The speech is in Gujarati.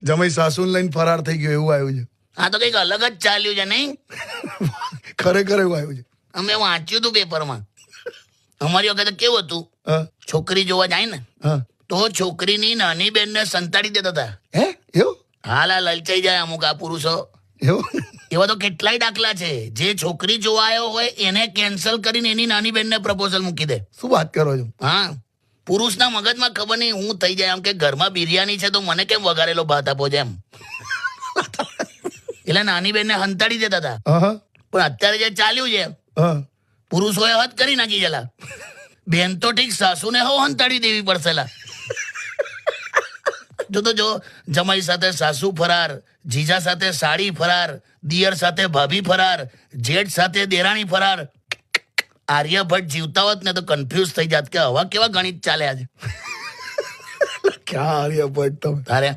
જમાઈ સાસુને લઈને ફરાર થઈ ગયો એવું આવ્યું છે. આ તો કંઈક અલગ જ ચાલ્યું છે નહીં? ખરેખર એવું આવ્યું છે. અમે વાંચ્યું હતું પેપરમાં. અમારી વખતે કેવું હતું, હા છોકરી જોવા જાય ને હા. તો છોકરીની નાની બેનને સંતાડી દેતા હતા. હે એવું હાલ આ લલચાઈ જાય અમુક આ પુરુષો. એવું એવા તો કેટલાય દાખલા છે. જે છોકરી જોવા આવ્યો હોય એને કેન્સલ કરીને એની નાની બેનને પ્રપોઝલ મૂકી દે. શું વાત કરો છો? હા, પુરુષના મગજમાં ખબર નહીં હું થઈ જાય આમ કે ઘરમાં બિરયાની છે તો મને કેમ વઘારેલો ભાત આપો છે એમ. એટલે નાની બેનને હંતાડી દેતા હતા. હા પણ અત્યારે જે ચાલ્યું છે, હા. પુરુષોએ હદ કરી નાખી છેલા. બેન તો ઠીક, સાસુને હો હંતાડી દેવી પડશે. જો જમાઈ સાથે સાસુ ફરાર, જીજા સાથે સાડી ફરાર, દિયર સાથે ભાભી ફરાર, જેઠ સાથે દેરાણી ફરાર. આર્યભટ્ટ જીવતા હોત ને તો કન્ફ્યુઝ થઈ જાત કે હવા કેવા ગણિત ચાલ્યા છે. ક્યાં આર્યભટ્ટ તમે? તારે